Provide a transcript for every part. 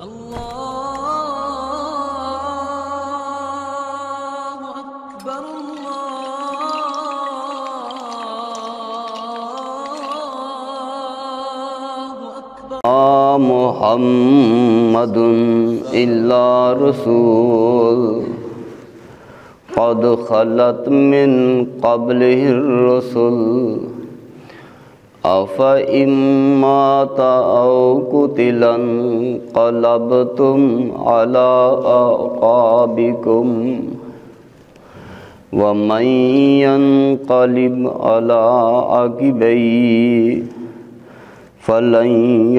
اللہ اکبر اللہ اکبر محمد الا رسول قد خلت من قبله الرسل افإن مات أو قتل انقلبتم على أعقابكم ومن ينقلب على عقبيه فلن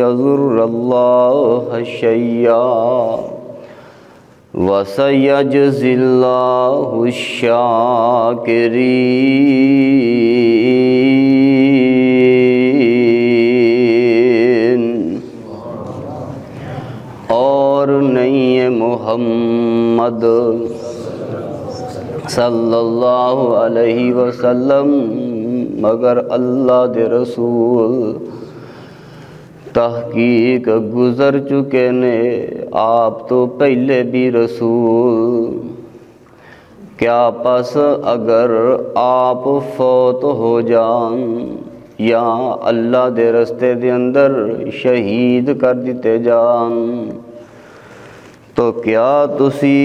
يضر الله شيئا وسيجزي الله الشاکرین۔ اور نہیں ہے محمد صلی اللہ علیہ وسلم مگر اللہ دے رسول، تحقیق گزر چکے نے آپ تو پہلے بھی رسول، کیا پس اگر آپ فوت ہو جان یا اللہ دے رستے دے اندر شہید کر دیتے جان تو کیا تسی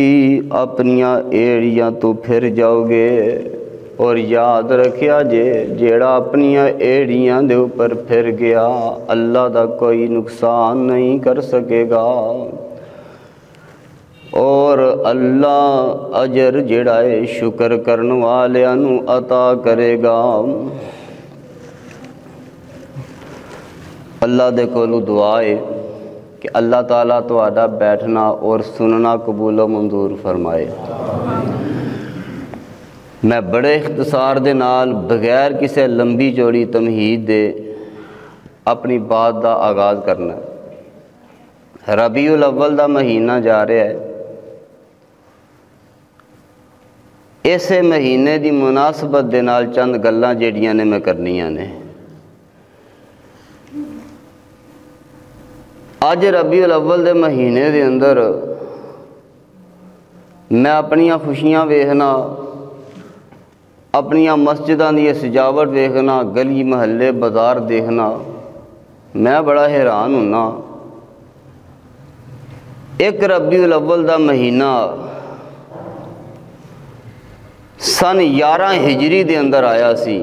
اپنیاں ایڑیاں تو پھر جاؤ گے؟ اور یاد رکھیا جیڑا اپنیاں ایڑیاں دے اوپر پھر گیا اللہ دا کوئی نقصان نہیں کر سکے گا، اور اللہ اجر جیڑا ہے شکر کرن والیاں نو عطا کرے گا۔ اللہ دے کولو دعا ہے کہ اللہ تعالیٰ تہاڈا بیٹھنا اور سننا قبول و منظور فرمائے۔ میں بڑے اختصار دے نال بغیر کسے لمبی چوڑی تمہید دے اپنی بات دا آغاز کرنا ہے۔ ربیع الاول دا مہینہ جا رہا ہے، اسے مہینے دی مناسبت دے نال چند گلاں جیڑیاں نے میں کرنیاں نے۔ اج ربیع الاول دے مہینے دے اندر میں اپنیاں خوشیاں ویکھنا، اپنیاں مسجداں دی سجاوٹ ویکھنا، گلی محلے بازار دیکھنا، میں بڑا حیران ہونا۔ ایک ربیع الاول دا مہینہ سن 11 ہجری دے اندر آیا سی،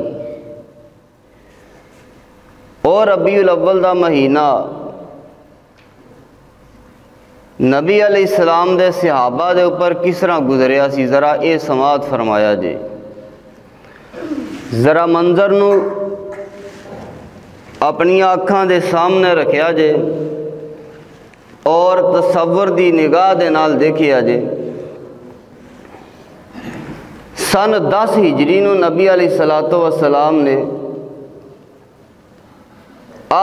اور ربیع الاول دا مہینہ نبی علیہ السلام دے صحابہ دے اوپر کس طرح گزریا سی، ذرا اے سماعت فرمایا جے، ذرا منظر نو اپنی آنکھاں دے سامنے رکھیا جے اور تصور دی نگاہ دے نال دیکھیا جے۔ سن 10 ہجری نو نبی علیہ السلام نے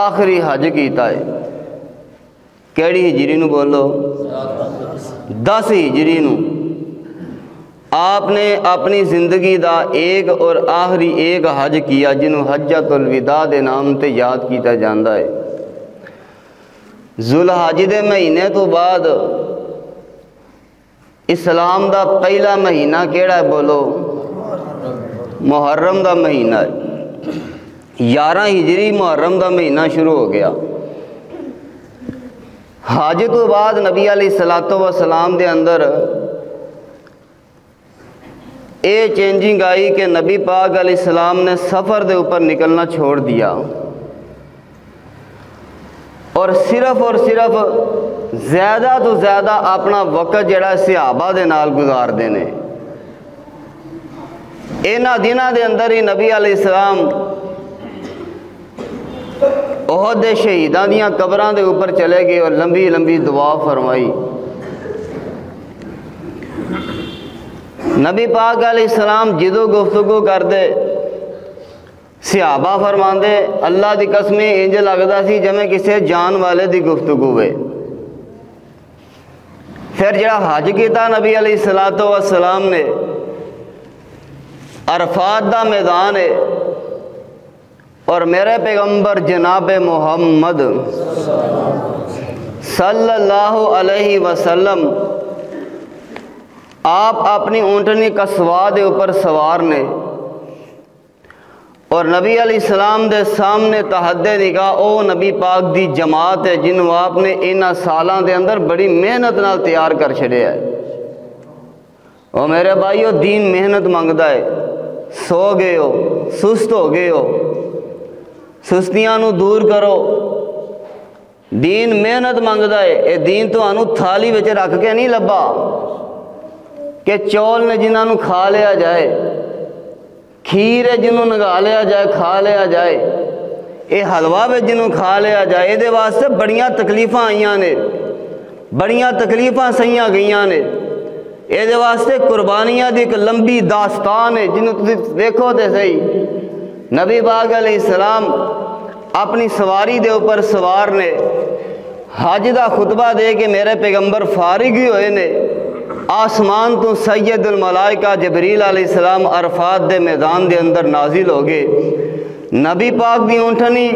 آخری حج کیتا ہے۔ کیڑی ہجری نو بولو؟ 10 ہجری نو آپ نے اپنی زندگی دا ایک اور آخری ایک حج کیا جنہوں حجۃ الوداع دے نام تے یاد کیتا جاندہ ہے۔ ذوالحج دے مہینے تو بعد اسلام دا پہلا مہینہ کیڑا ہے بولو؟ محرم دا مہینہ ہے۔ 11 ہجری محرم دا مہینہ شروع ہو گیا۔ حج تو بعد نبی علیہ السلام دے اندر اے چینجنگ آئی کہ نبی پاک علیہ السلام نے سفر دے اوپر نکلنا چھوڑ دیا اور صرف زیادہ تو زیادہ اپنا وقت جڑا صحابہ دے نال گزار دینے۔ اینا دنہ دے اندر ہی نبی علیہ السلام احد دے شہیدان دیاں قبراں دے اوپر چلے گئے اور لمبی لمبی دعا فرمائی۔ نبی پاک علیہ السلام جدو گفتگو کر دے صحابہ فرماندے اللہ دی قسمیں انج لگدا سی جمیں کسے جان والے دی گفتگو ہے۔ پھر جڑا حج کیتا نبی علیہ السلام نے، عرفات دا میدان ہے اور میرے پیغمبر جناب محمد صلی اللہ علیہ وسلم آپ اپنی اونٹنی کسوا دے اوپر سوار نے اور نبی علیہ السلام دے سامنے تحت نگاہ او نبی پاک دی جماعت ہے جنہوں آپ نے انہاں سالاں دے اندر بڑی محنت نال تیار کر چھڑے ہے۔ او میرے بھائیو، دین محنت مانگدا ہے۔ سو گئے ہو، سست ہو گئے ہو، سستیاں نو دور کرو۔ دین محنت مانگدا ہے۔ اے دین تو انو تھالی وچ رکھ کے نہیں لبا کہ چول نے جنہاں نو کھا لیا جائے، کھیر ہے جنہوں نگا لیا جائے کھا لیا جائے، اے حلوہ بھی جنہوں کھا لیا جائے۔ اے دے واسطے بڑیاں تکلیفاں آئیاں نے، بڑیاں تکلیفاں سہیاں گئیاں نے۔ اے دے واسطے قربانیاں دی ایک لمبی داستان ہے جنہوں تسی دیکھو تے صحیح۔ نبی پاک علیہ السلام اپنی سواری دے اوپر سوار نے، حج دا خطبہ دے کے میرے پیغمبر فارغ ہی ہوئے نے، آسمان تو سید الملائکہ جبریل علیہ السلام عرفات دے میدان دے اندر نازل ہو گئے۔ نبی پاک دی اونٹنی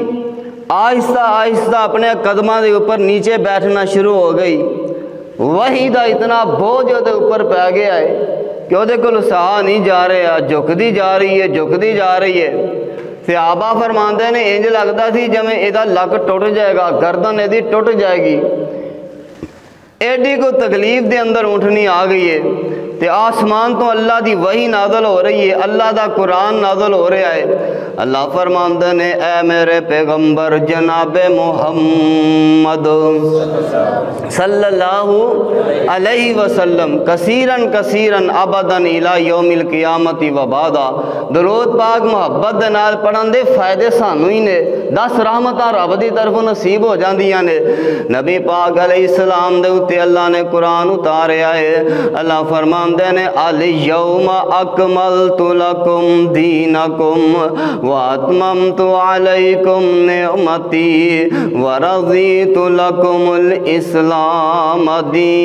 آہستہ آہستہ اپنے قدمہ دے اوپر نیچے بیٹھنا شروع ہو گئی۔ وہی دا اتنا بوجھ دے اوپر پہ گیا ہے کہ وہ دے کل سہا نہیں جا رہے ہیں، جھکدی جا رہی ہے، جھکدی جا رہی ہے۔ صحابہ فرماندے نے انج لگتا تھی جمیں ایدہ لک ٹوٹ جائے گا، گردن ایدی ٹوٹ جائے گی۔ ایڈی کو تکلیف دے اندر اونٹنی آ گئی ہے تے آسمان تو اللہ دی وحی نازل ہو رہی ہے، اللہ دا قرآن نازل ہو رہا ہے۔ اللہ فرماندے نے اے میرے پیغمبر جناب محمد صلی اللہ علیہ وسلم کثیراً کثیراً ابداً الی یوم القیامت و بعدا، درود پاک محبت دے نال پڑھن دے فائدے سانو ہی نے، 10 رحمتاں رب دی طرف نصیب ہو جاندیاں نے۔ نبی پاک علیہ السلام دے اتے اللہ نے قرآن اتاریا ہے۔ اللہ فرماندے نے الیوم اکملت لکم دینکم واتممت علیکم نعمتی ورضیت لکم الاسلام دینا۔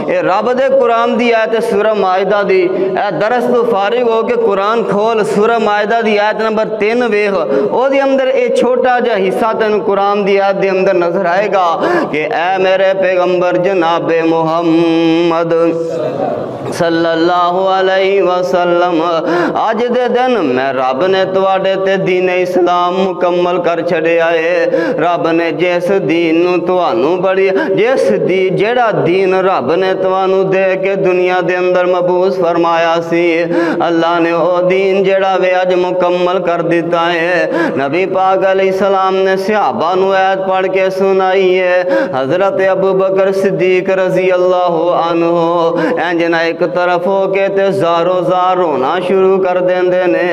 اے رب دے قرآن دی آیت سورہ مائدہ دی، اے درس تو فارغ ہو کے قرآن کھول سورہ مائدہ دی آیت نمبر 3 ویخ، او دی اندر اے چھوٹا جا حصہ تین قرآن دی آیت دی اندر نظر آئے گا کہ اے میرے پیغمبر جناب محمد صلی اللہ علیہ وسلم، آج دے دن میں رب نے تواڈے تے دین اسلام مکمل کر چھڑے آئے۔ رب نے جس دین نو توانو بڑی جیڑا دین رب نے توانو دے کے دنیا دے اندر مبعوث فرمایا سی، اللہ نے او دین جیڑا وے اج مکمل کر دیتا ہے۔ نبی پاک علیہ السلام نے صحابہ نو آیت پڑھ کے سنائی ہے۔ حضرت ابو بکر صدیق رضی اللہ عنہ انجنا ایک طرف ہو کے تے زارو زار رونا شروع کر دیندے نے۔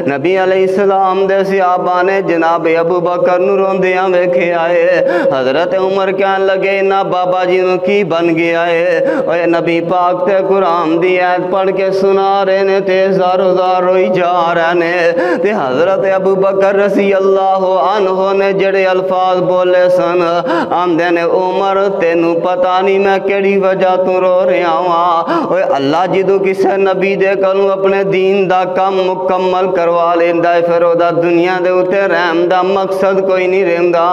نبی علیہ السلام دے صحابہ نے جناب ابو بکر نو روندیاں ویکھے آئے۔ حضرت عمر کہن لگے نا بابا جی نو کی بن گیا ہے؟ اے نبی پاک تے قرآن دی آیت پڑھ کے سنا رہے نے تے زارو زار روئی جا رہے نے۔ تے حضرت ابو بکر رضی اللہ عنہ نے جڑے الفاظ بولے سن، آمدے نے عمر تینو پتہ نہیں میں کیڑی وجہ تو رو رہا ہوں۔ اوے اللہ جدو کسے نبی دے کلوں اپنے دین دا کم مکمل کروا لیندا ہے، پھر او دا دنیا دے اتے رحم دا مقصد کوئی نہیں رہندا۔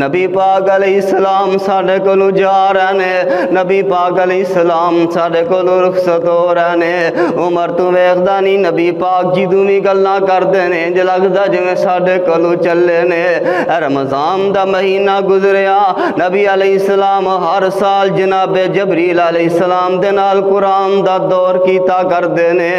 نبی پاک علیہ السلام ساڈے کولوں جا رہے نے، نبی پاک علیہ السلام ساڈے کولوں رخصت ہو رہے نے۔ عمر تو ویکھدا نہیں نبی پاک جدوں وی گلاں کردے نے انج لگدا جویں ساڈے کولوں چلے نے۔ رمضان دا مہینہ گزریا، نبی علیہ السلام ہر سال جناب جبریل علیہ السلام دے نال قرآن دا دور کیتا کردے نے۔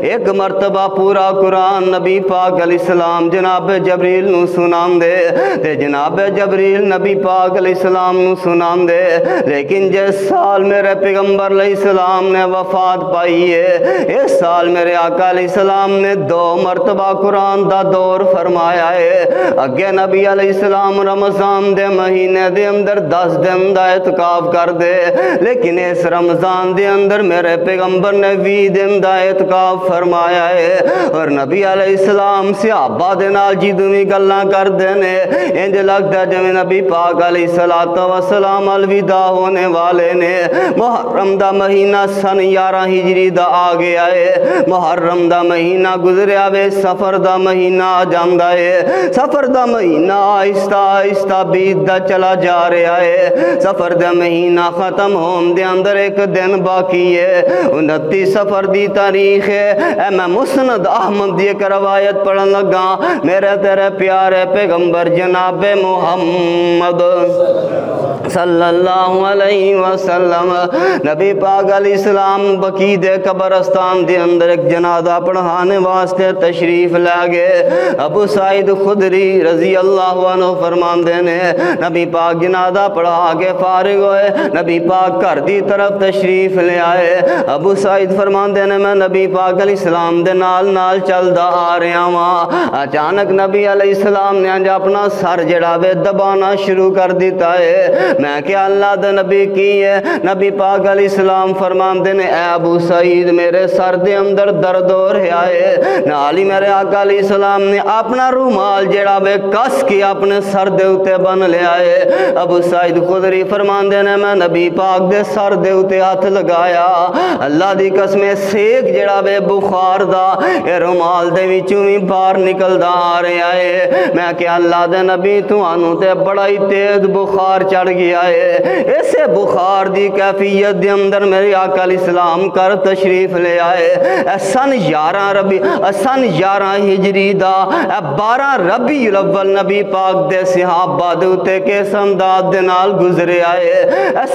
ایک مرتبہ پورا قرآن نبی پاک علیہ السلام جناب جبریل نو سناندے تے جناب جبریل نبی پاک علیہ السلام نو سناندے، لیکن جس سال میرے پیغمبر علیہ السلام نے وفات پائی ہے، اس سال میرے آقا علیہ السلام نے 2 مرتبہ قرآن دا دور فرمایا ہے۔ اگے نبی علیہ السلام رمضان دے مہینے دے اندر 10 دن دا اعتکاف کر دے، لیکن اس رمضان دے اندر میرے میرے پیغمبر نے 20 دن دا اعتکاف فرمایا ہے اور نبی علیہ السلام صحابہ دے نال جدویں گلاں کردے نے انج لگدا جویں نبی پاک علیہ السلام الوداع ہونے والے نے۔ محرم دا مہینہ سن 11 ہجری دا آ گیا ہے، محرم دا مہینہ گزریا وے، سفر دا مہینہ آ جاندا ہے، سفر دا مہینہ آہستہ آہستہ بیتدا چلا جا رہا ہے، سفر دا مہینہ ختم ہون دے اندر ایک دن باقی ہے، 29 سفر دی تاریخ ہے۔ اے میں مسند احمد دی ایک روایت پڑھن لگا، میرے تیرے پیارے پیغمبر جناب محمد صلی اللہ علیہ وسلم نبی پاک علیہ السلام بقیع دے قبرستان دے اندر ایک جنازہ پڑھانے واسطے تشریف لے گئے۔ ابو سعید خدری رضی اللہ عنہ فرماندے نے نبی پاک جنازہ پڑھا کے فارغ ہوئے، نبی پاک گھر دی طرف تشریف لے آئے۔ ابو سعید فرماندے نے میں نبی پاک علیہ السلام دے نال چلدا آ رہا ہاں، اچانک نبی علیہ السلام نے اپنا سر جڑا وے دبانا شروع کر دیتا ہے۔ میں کہ اللہ دے نبی کی ہے؟ نبی پاک علیہ السلام فرماندے نے اے ابو سعید میرے سر دے اندر درد ہو رہا ہے۔ نال ہی میرے آقا علیہ السلام نے اپنا رومال جڑا وے کس کے اپنے سر دے اتے بن لیا ہے۔ ابو سعید خدری فرماندے نے میں نبی پاک دے سر دے اتے ہاتھ لگایا، اللہ دی قسم سیک جڑا وے بخار دا اے رومال دے وچوں ہی باہر نکلدا آ رہا ہے۔ میں کہ اللہ دے نبی تانوں تے بڑا ہی تیز بخار چڑھ گیا ہے۔ اسے بخار دی کیفیت دے اندر میرے آقا علیہ السلام کر تشریف لے آئے۔ سن 11 ہجری دا 12 ربیع الاول نبی پاک دے صحابہ دے اتے کس انداز دے نال گزرے آئے۔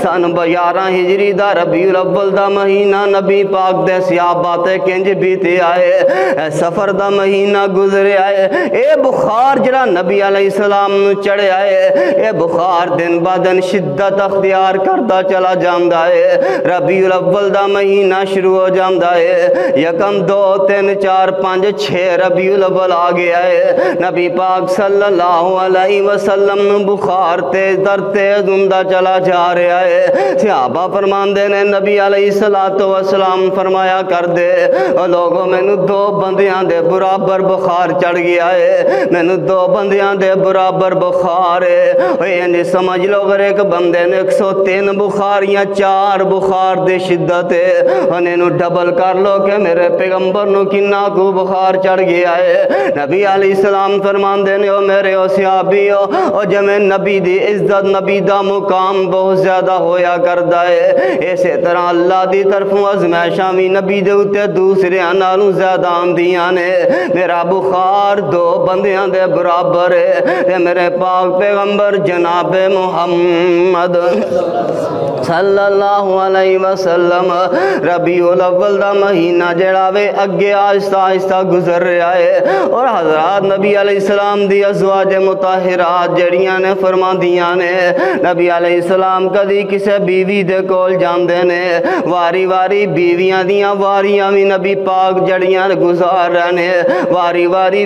سن 11 ہجری دا ربیع الاول دا مہینہ نبی پاک دے صحابہ تے کنج بیتے آئے، سفر دا مہینہ گزرے آئے۔ اے بخار جڑا نبی علیہ السلام نو چڑھے آئے، اے بخار دن با دن شدت اختیار کرتا چلا جاندا ہے۔ ربیع الاول دا مہینہ شروع ہو جاندا ہے، یکم 2 3 4 5 6 ربیع الاول آ گیا ہے۔ نبی پاک صلی اللہ علیہ وسلم نو بخار تیز در تیز ہوندا چلا جا رہا ہے۔ صحابہ فرماندے نے نبی علیہ السلام فرمایا کر دے او لوگوں مینو 2 بندیاں دے برابر بخار چڑھ گیا ہے، مینو 2 بندیاں دے برابر بخار ہے۔ انج سمجھ لو اگر ایک بندے نے 103 بخار یا 4 بخار دے شدت ہے، انہوں ڈبل کر لو کہ میرے پیغمبر نو کنا کو بخار چڑھ گیا ہے۔ نبی علیہ السلام فرماندے نے او میرے او صحابیو او جمیں نبی دی عزت نبی دا مقام بہت زیادہ ہویا کردا ہے، اسی طرح اللہ دی طرفوں آزمائشاں بھی نبی دے اتے دوسرے نالوں زیادہ آندیاں نے۔ میرا بخار 2 بندیاں دے برابر ہے تے میرے پاک پیغمبر جناب محمد صلی اللہ علیہ وسلم ربیع الاول دا مہینہ جڑا وے اگے آہستہ آہستہ گزر رہا ہے، اور حضرات نبی علیہ السلام دی ازواج مطہرات جڑیاں نے فرماندیاں نے نبی علیہ السلام کدی کسے بیوی دے کول جاندے نے، واری واری بیویاں دیاں واریاں بھی نبی پاک جڑیاں گزار رہے نے، واری واری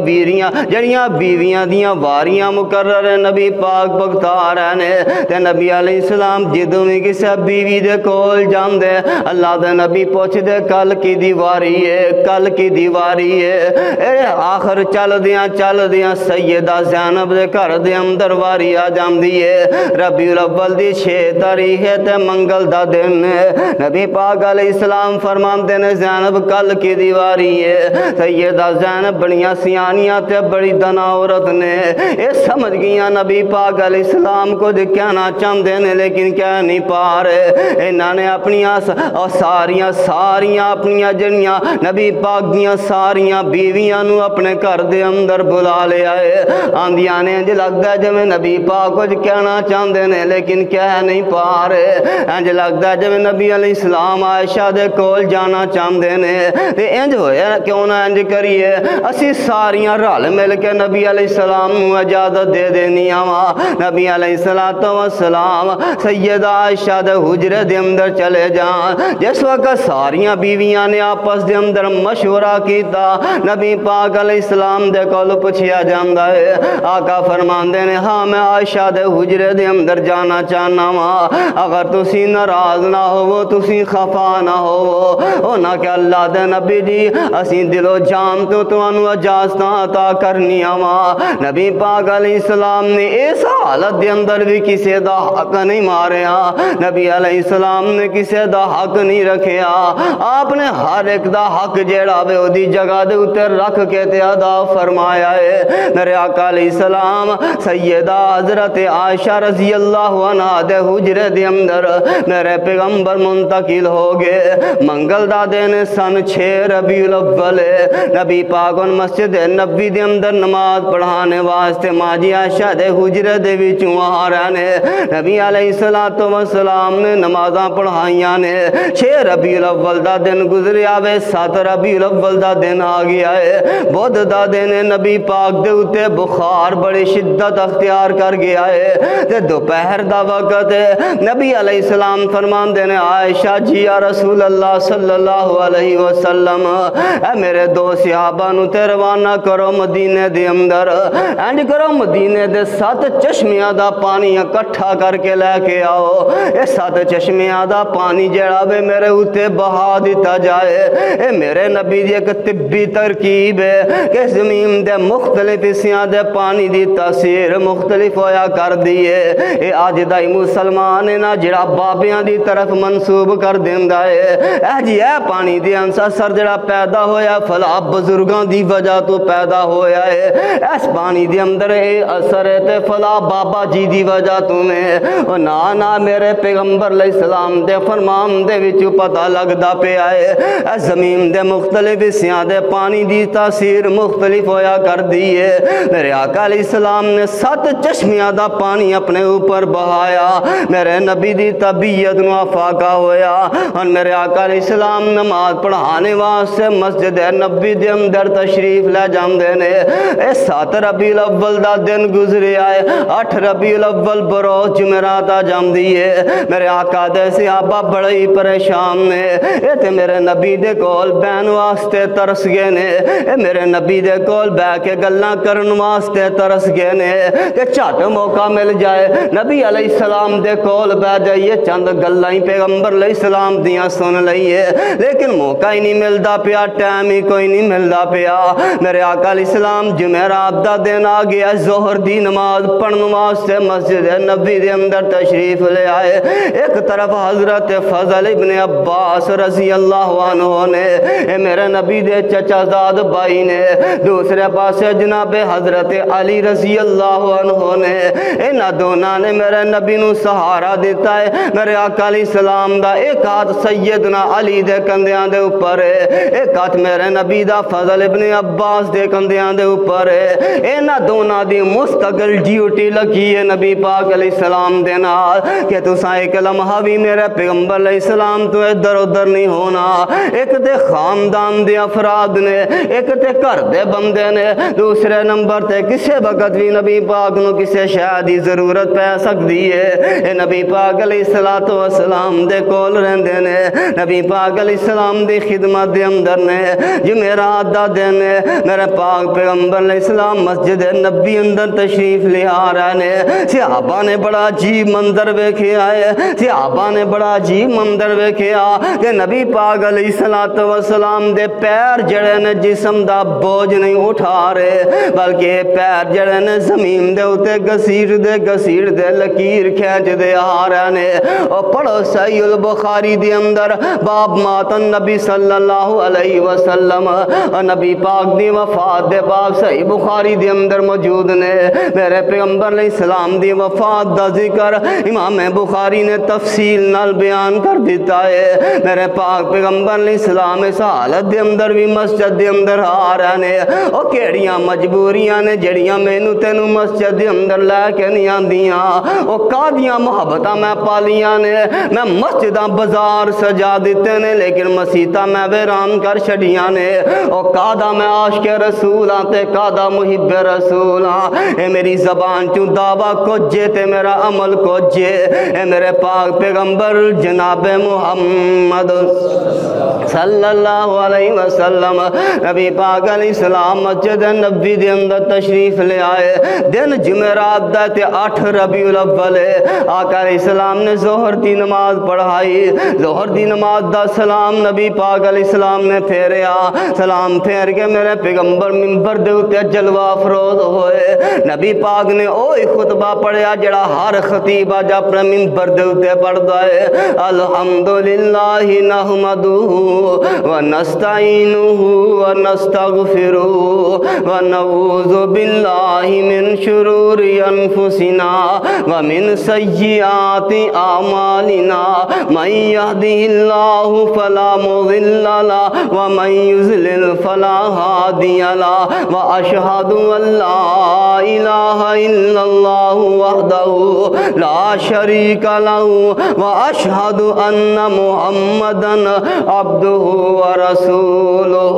جڑیاں بیویاں دیاں واریاں مقرر نبی پاک بگتا رہے نے۔ تے نبی علیہ السلام جدوں بھی کسے بیوی دے کول جاندے اللہ دے نبی پوچھ دے کل کی دیواری ہے، کل کی دیواری ہے۔ آخر چل دیاں سیدہ زینب دے گھر دے اندر واری آ جاندی ہے۔ ربیع الاول دی 6 تاریخ تے منگل دا دن ہے۔ نبی پاک علیہ السلام فرماندے نے زینب کل کی دیواری ہے۔ سیدہ زینب بڑیاں سیانیاں تے بڑی دنا عورت نے، اے سمجھ گیاں نبی پاک علیہ السلام کو کہنا چاہتے ہیں لیکن کہہ نہیں پا رہے۔ انہوں نے اپنی ساریاں اپنی جڑیاں نبی پاک دیاں ساریاں بیویاں نو اپنے گھر دے اندر بلا لیا ہے۔ آندیاں نے انج لگتا ہے جویں نبی پاک کچھ کہنا چاہتے ہیں لیکن کہہ نہیں پا رہے۔ انج لگتا ہے جویں نبی علیہ السلام عائشہ دے کول جانا چاہتے ہیں، تے انج ہویا کیوں نہ انج کریے اسی ساریاں رل مل کے نبی علیہ السلام نو اجازت دے دینی آواں۔ نبی علیہ السلام سیدہ عائشہ عائشہ دے حجرے دے اندر چلے جان جس وقت ساریاں بیویاں نے آپس دے اندر مشورہ کیتا نبی پاک علیہ السلام دے کول پوچھیا جاندا ہے آقا فرماندے نے ہاں میں عائشہ دے حجرے دے اندر جانا چاہنا وا اگر تسی ناراض نہ ہوو تسی خفا نہ ہوو نہ کہ اللہ دے نبی جی اسی دل و جان تو تانوں اجازت عطا کرنی وا نبی پاک علیہ السلام نے اس حالت دے اندر بھی کسے دا حق نہیں ماریا نبی علیہ السلام نے کسے دا حق نہیں رکھیا آپ نے ہر ایک دا حق جیڑا وے اودی جگہ دے اوتے رکھ کے تے ادا فرمایا ہے میرے آقا علیہ السلام سیدہ حضرت عائشہ رضی اللہ عنہ دے حجرے دے اندر میرے پیغمبر منتقل ہو گئے منگل دا دن سن 6 ربیع الاول نبی پاک مسجد نبوی دے اندر نماز پڑھانے واسطے ماں جی عائشہ دے حجرے دے وچوں آ رہے نے نبی علیہ السلام نے نمازاں پڑھائیاں نے 6 ربیع الاول دا دن گزریا وے 7 ربیع الاول دا دن آ گیا ہے بدھ دا دن نبی پاک دے اوتے بخار بڑی شدت اختیار کر گیا ہے تے دوپہر دا وقت ہے نبی علیہ السلام فرماندے نے عائشہ جی یا رسول اللہ صلی اللہ علیہ وسلم اے میرے دو صحابہ نو تے روانہ کرو مدینے دے اندر اینج کرو مدینے دے 7 چشمیاں دا پانی اکٹھا کر کے لے کے آؤ اے 7 چشمیاں دا پانی جڑا وے میرے اوتے بہا دیتا جائے اے میرے نبی دی ایک طبی ترکیب ہے کہ زمین دے مختلف حصیاں دے پانی دی تاثیر مختلف ہویا کر دیئے اے آج دائی مسلمان نا جڑا بابیاں دی طرف منصوب کر دیندا ہے اے جی اے پانی دی اثر جڑا پیدا ہویا فلا بزرگاں دی وجہ تو پیدا ہویا ہے اس پانی دی اندر اے اثر ہے تے فلا بابا جی دی وجہ تو میں نا میرے پیغمبر علیہ السلام دے فرمان دے وچ پتہ لگدا پیا ہے اے زمین دے مختلف حصیاں دے پانی دی تاثیر مختلف ہویا کر دیئے میرے آقا علیہ السلام نے 7 چشمیاں دا پانی اپنے اوپر بہایا میرے نبی دی طبیعت نو افاقہ ہویا اور میرے آقا علیہ السلام نماز پڑھانے واسطے مسجد نبی دے اندر تشریف لے جاندے نے اے 7 ربیع الاول دا دن گزرے آئے 8 ربیع الاول بروز جمعرات آ جاندی ہے میرے آقا دے صحابہ بڑے ہی پریشان نے اے تے میرے نبی دے کول بہن واسطے ترس گئے نے اے میرے نبی دے کول بہ کے گلاں کرن واسطے ترس گئے نے کہ جھٹ موقع مل جائے نبی علیہ السلام دے کول بہ جائیے چند گلاں ہی پیغمبر علیہ السلام دیاں سن لئیے لیکن موقع ہی نہیں ملدا پیا ٹائم ہی کوئی نہیں ملدا پیا میرے آقا علیہ السلام جمعرات دا دن آ گیا ظہر دی نماز پڑھن واسطے مسجد نبی دے اندر تشریف لے آئے ایک طرف حضرت فضل ابن عباس رضی اللہ عنہ نے اے میرے نبی دے چچا زاد بھائی نے دوسرے پاسے جناب حضرت علی رضی اللہ عنہ نے انہاں دونوں نے میرے نبی نو سہارا دیتا ہے میرے آقا علیہ السلام دا ایک ہاتھ سیدنا علی دے کندیاں دے اوپر ہے ایک ہاتھ میرے نبی دا فضل ابن عباس دے کندیاں دے اوپر ہے انہاں دونوں دی مستقل ڈیوٹی لگی ہے نبی پاک علیہ السلام دے نال کہ تساں ایک لمحہ بھی میرے پیغمبر علیہ السلام تو ادھر ادھر نہیں ہونا ایک تے خاندان دے افراد نے ایک تے گھر دے بندے نے دوسرے نمبر تے کسے وقت بھی نبی پاک نو کسے شاید دی ضرورت پہ سکتی ہے اے نبی پاک علیہ السلام دے کول رہندے نے نبی پاک علیہ السلام دی خدمت دے اندر نے جمعرات دا دن میرے پاک پیغمبر علیہ السلام مسجد نبی اندر تشریف لے آ رہے نے صحابہ نے بڑا عجیب منظر ویکھیا ہے صحابہ نے بڑا عجیب منظر ویکھیا کہ نبی پاک علیہ السلام دے پیر جڑے نے جسم دا بوجھ نہیں اٹھا رہے بلکہ پیر جڑے نے زمین دے اوتے گسیر دے لکیر کھینچ دے آ رہے نے اور پڑھو صحیح البخاری دے اندر باب مات النبی صلی اللہ علیہ وسلم اور نبی پاک دی وفات دے باب صحیح بخاری دے اندر موجود نے میرے پیغمبر علیہ السلام دی وفات دا ذکر امام بخاری نے تفصیل نال بیان کر دیتا ہے میرے پاک پیغمبر علیہ السلام اس حالت دے اندر بھی مسجد دے اندر آ رہے نے او کیڑیاں مجبوریاں نے جڑیاں مینوں تینوں مسجد دے اندر لے کے نہیں آندیاں او کادیاں محبتاں میں پالیاں نے میں مسجداں بازار سجا دیتے نے لیکن مسیتاں میں ویران کر چھڑیاں نے او کادا میں عاشق رسول تے کادا محب رسول اے میری زبان چوں دعویٰ کو جے تے میرا عمل کو جے اے میرے میرے پاک پیغمبر جناب محمد صلی اللہ علیہ وسلم نبی پاک علیہ السلام مسجد نبی دے اندر تشریف لے آئے. دن جمعرات دا تے 8 ربیع الاول آقا علیہ السلام نے ظہر دی نماز پڑھائی. ظہر دی نماز دا سلام نبی پاک علیہ السلام نے پھیریا. سلام پھیر کے میرے پیغمبر منبر دے اتے جلوہ افروز ہوئے. نبی پاک نے اوہی خطبہ پڑھیا جڑا ہر خطیب اج اپنے منبر دے اتے پڑھدا ہے. الحمدللہ نحمدہ ونستعینہ ونستغفرہ ونعوذ باللہ من شرور انفسنا ومن سیئات اعمالنا من یہدہ اللہ فلا مضل لہ ومن یضلل فلا ہادی لہ واشہد ان لا الہ الا اللہ وحدہ لا شریک لہ واشہد ان محمدا عبدہ ورسولہ.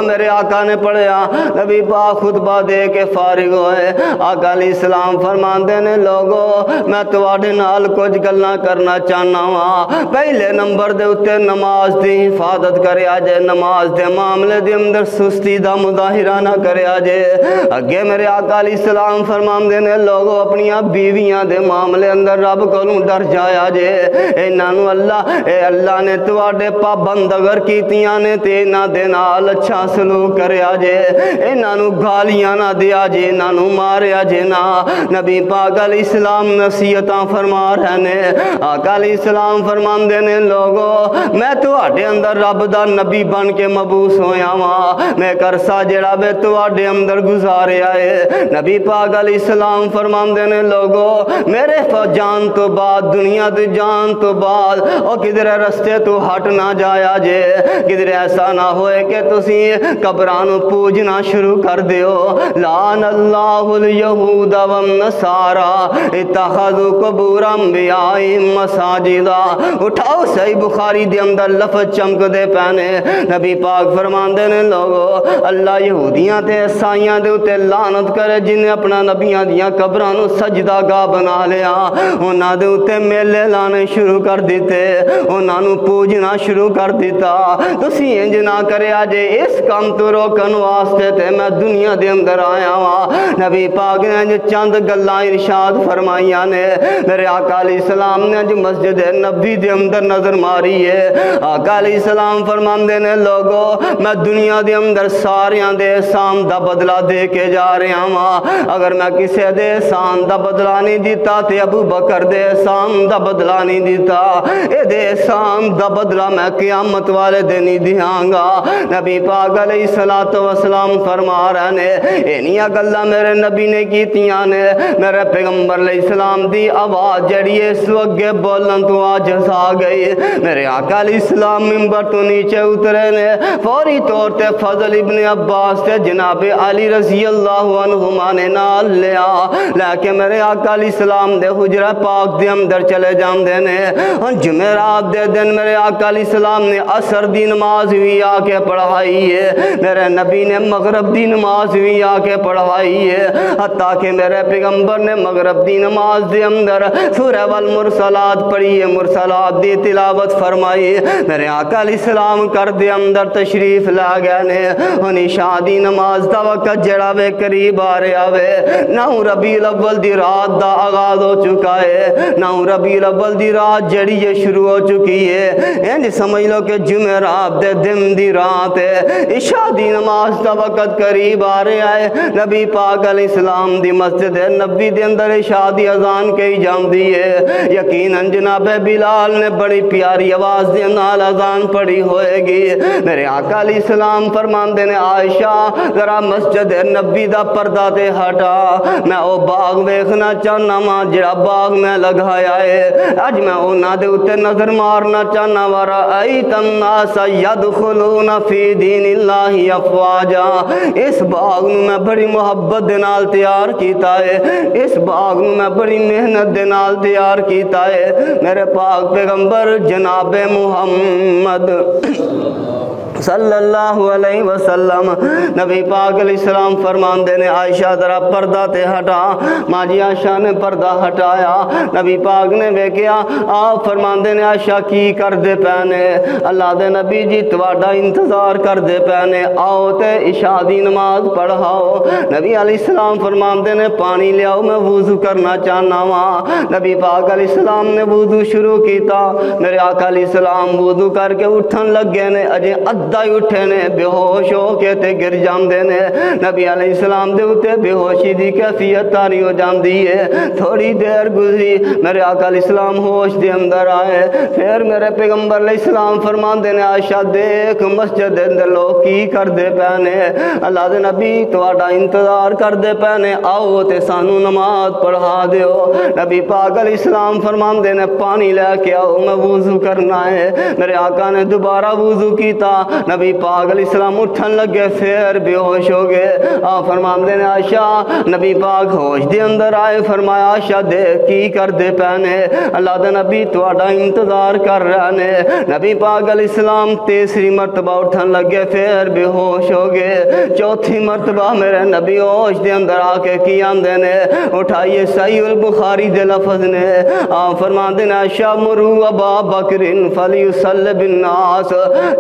میرے آقا نے پڑھیا. نبی پاک خطبہ دے کے فارغ ہوئے. آقا علیہ السلام فرماندے نے لوگو میں تواڈے نال کچھ گلاں کرنا چاہنا وا. پہلے نمبر دے اتے نماز دی حفاظت کریا جے. نماز دے معاملے دے اندر سستی دا مظاہرہ نہ کریا جے. اگے میرے آقا علیہ السلام فرماندے نے لوگو اپنیاں بیویاں دے معاملے اندر رب کولوں ڈر جایا جے. انہاں نوں اللہ نے تواڈے پابند اگر کیتیاں نے تے انہاں دے نال اچھا سلوک کریا جے. انہاں نوں گالیاں نہ دیا جے. انہاں نوں ماریا جے نا. نبی پاک علیہ السلام نصیحتاں فرما رہے نے. آقا علیہ السلام فرماندے نے لوگو میں تواڈے اندر رب دا نبی بن کے مبعوث ہویا وا. میں کرسا جڑا وے تواڈے اندر گزاریا ہے. نبی پاک علیہ السلام فرماندے نے لوگو میرے جان تو بعد دنیا دی جان تو بعد او کدھر رستے تو ہٹ نہ جایا جے. کدھر ایسا نہ ہوئے کہ تسی قبرانو پوجنا شروع کر دیو. لعن اللہ الیہود والنصارى اتخذوا قبور انبیائہم مساجدا. اٹھاؤ صحیح بخاری دے اندر لفظ چمک دے پہنے. نبی پاک فرماندے نے لوگو اللہ یہودیاں تے عیسائیاں دے اتے لعنت کرے جنہیں اپنا نبیاں دیاں قبرانو سجدہ گاہ بنا لیا. انہاں دے اتے میلے لانے شروع کر دیتے. انہاں نوں پوجنا شروع کر دیتا. تسی انج نہ کریا جے. اس کام تو روکن واسطے تے میں دنیا دے اندر آیا وا. نبی پاک نے جو چند گلاں ارشاد فرمائیاں نے. میرے آقا علیہ السلام نے جو مسجد نبی دے اندر نظر ماری ہے. آقا علیہ السلام فرماندے نے لوگو میں دنیا دے اندر ساریاں دے احسان دا بدلہ دے کے جا رہا وا. اگر میں کسے دے احسان دا بدلہ نہیں دیتا تے ابو بکر دے احسان دا بدلہ نہیں دیتا. اے دے احسان دا بدلہ میں قیامت والے دن ہی دیاں گا. نبی پاک علیہ السلام فرما رہے نے انہیاں گلہ میرے نبی نے کیتیاں نے. میرے پیغمبر علیہ السلام دی آواز جڑی اس وقت بولن تو آجز آ گئی. میرے آقا علیہ السلام منبر تو نیچے اترے نے. فوری طور تے فضل ابن عباس تے جناب علی رضی اللہ عنہما نے نال لیا. لیکن میرے آقا علیہ السلام دے حجرہ پاک دے اندر چلے جام دینے. جمعرات دے دن میرے آقا علیہ السلام نے عصر دی نماز بھی آ کے پڑھائی ہے. میرے نبی نے مغرب دی نماز بھی آ کے پڑھائی ہے. حتیٰ کہ میرے پیغمبر نے مغرب دی نماز دے اندر سورہ والمرسلات پڑھی ہے. مرسلات دی تلاوت فرمائی. میرے آقا علیہ السلام کر دے اندر تشریف لا گئے نے. انہی شادی نماز دا وقت جڑا وے قریب آ رہا وے. نہ ربیع الاول دی رات دا آغاز ہو چکا ہے. نہ ربیع الاول دی رات جڑی یہ شروع ہو چکی ہے. انج سمجھ لو کہ جمعرات دے دن دی رات ہے. عشاء دی نماز دا وقت قریب آ رہا ہے. نبی پاک علیہ السلام دی مسجد نبی دے اندر عشاء دی اذان کہی جاندی ہے. یقیناً جناب بلال نے بڑی پیاری آواز دے نال اذان پڑھی ہوئے گی. میرے آقا علیہ السلام فرماندے نے عائشہ ذرا مسجد نبی دا پردہ تے ہٹا. میں او باغ ویکھنا چاہنا وا جڑا باغ میں لگایا ہے. اج میں انہاں دے اوتے نظر مارنا چاہنا وا. رأیت الناس یدخلون فی دین اللہ افواجا. اس باغ نو میں بڑی محبت دے نال تیار کیتا ہے. اس باغ نو میں بڑی محنت دے نال تیار کیتا ہے. میرے پاک پیغمبر جناب محمد صلی اللہ علیہ وسلم نبی پاک علیہ السلام فرمان دینے عائشہ ذرا پردہ تے ہٹا، ماں جی عائشہ نے پردہ ہٹایا، نبی پاک نے ویکھیا آپ فرمان دینے عائشہ کی کر دے پینے، اللہ دے نبی جی تواڈا انتظار کر دے پینے، آؤ تے عشاء دی نماز پڑھاؤ۔ نبی علیہ السلام فرمان دینے پانی لے آؤ میں وضو کرنا چاہنا ہاں، نبی پاک علیہ السلام نے وضو شروع کیتا، میرے آقا علیہ السلام وضو کر کے اٹھن لگے نے، اجے ادھا ہی اٹھے نے بے ہوش ہو کے تے گر جاندے نے، نبی علیہ السلام دے اتے بے ہوشی دی کیفیت تاری ہو جاندی ہے، تھوڑی دیر گزری میرے آقا علیہ السلام ہوش دے اندر آئے، پھر میرے پیغمبر علیہ السلام فرمان دینے عائشہ دیکھ مسجد دے اندر لوگ کی کر دے پینے، اللہ دے نبی تواڈا انتظار کر دے پینے، آؤ تے سانو نماز پڑھا دیو۔ نبی پاک علیہ السلام فرمان دینے پانی لے کے آؤ میں وضو کرنا ہے، میرے آقا نے دوبارہ وضو کیتا، نبی پاک علیہ السلام اٹھن لگے پھر بے ہوش ہو گئے، آپ فرمان دینے عائشہ نبی پاک ہوش دے اندر آئے، فرمایا عائشہ دیکھ کی کر دے پینے، اللہ دے نبی تواڈا انتظار کر رہے، نبی پاک علیہ السلام تیسری مرتبہ اٹھن لگے پھر بے ہوش ہو گئے، چوتھی مرتبہ میرے نبی ہوش دے اندر آ کے کی آندے نے، اٹھائیے صحیح البخاری دے لفظ نے، آپ فرمان دینے عائشہ مرو ابا بکر فلیصلی بالناس،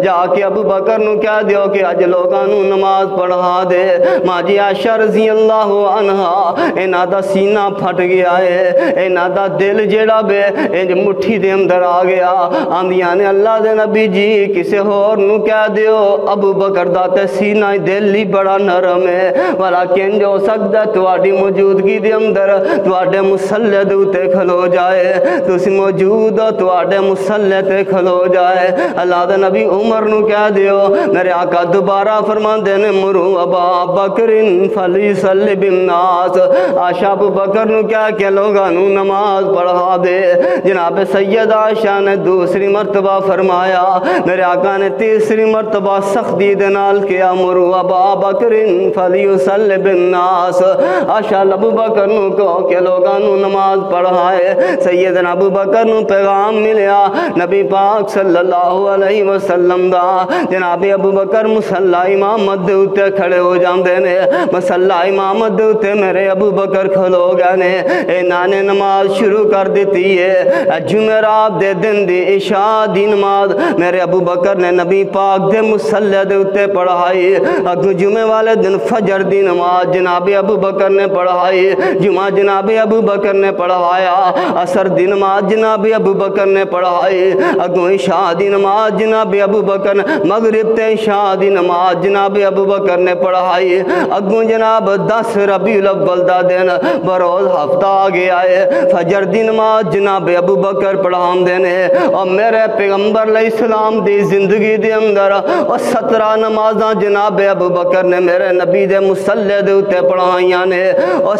جا کے ابو بکر نو کہہ دیو کہ اج لوگاں نو نماز پڑھا دے، ماں جی عائشہ رضی اللہ عنہا انہاں دا سینہ پھٹ گیا ہے، انہاں دا دل جیڑا بے انج مٹھی دے اندر آ گیا، آندیاں نے اللہ دے نبی جی کسے ہور نو کہہ دیو ابو بکر دا تے سینہ دل ہی بڑا نرم ہے، ولیکن جو سکتا تواڈی موجودگی دے اندر تواڈے مصلی دے اوتے کھلو جائے، تسی موجود ہو تواڈے مصلی تے کھلو جائے، اللہ دے نبی عمر نو کہہ دیو، میرے آقا دوبارہ فرمان دینے مرو ابا بکر فلیصلی بالناس، عائشہ ابو بکر نو کہہ کے لوگاں نو نماز پڑھا دے، جناب سید عائشہ نے دوسری مرتبہ فرمایا، میرے آقا نے تیسری مرتبہ سختی دے نال کیا مرو ابا بکر فلیصلی بالناس، عائشہ ابو بکر نو کہو کہ لوگاں نو نماز پڑھائے، سیدنا ابو بکر نو پیغام ملیا نبی پاک صلی اللہ علیہ وسلم دا، جناب ابو بکر مصلی امامت دے اتے کھڑے ہو جاندے نے، مصلی امامت دے اتے میرے ابو بکر کھلو گئے نے، انہاں نے نماز شروع کر دیتی ہے، جمعرات دے دن دی عشاء دی نماز میرے ابو بکر نے نبی پاک دے مصلی دے اتے پڑھائی، اگو جمعے والے دن فجر دی نماز جناب ابو بکر نے پڑھائی، جمعہ جناب ابو بکر نے پڑھایا، عصر دی نماز جناب ابو بکر نے پڑھائی، اگو عشاء دی نماز جناب ابو بکر نے، مغرب تے عشاء دی نماز جناب ابو بکر نے پڑھائی، اگو جناب 10 ربیع الاول دا دن بروز ہفتہ آ گیا ہے، فجر دی نماز جناب ابو بکر پڑھان دینے، اور میرے پیغمبر علیہ السلام دی زندگی دے اندر اور 17 نمازاں جناب ابو بکر نے میرے نبی دے مصلی دے اتے پڑھائیاں نے، اور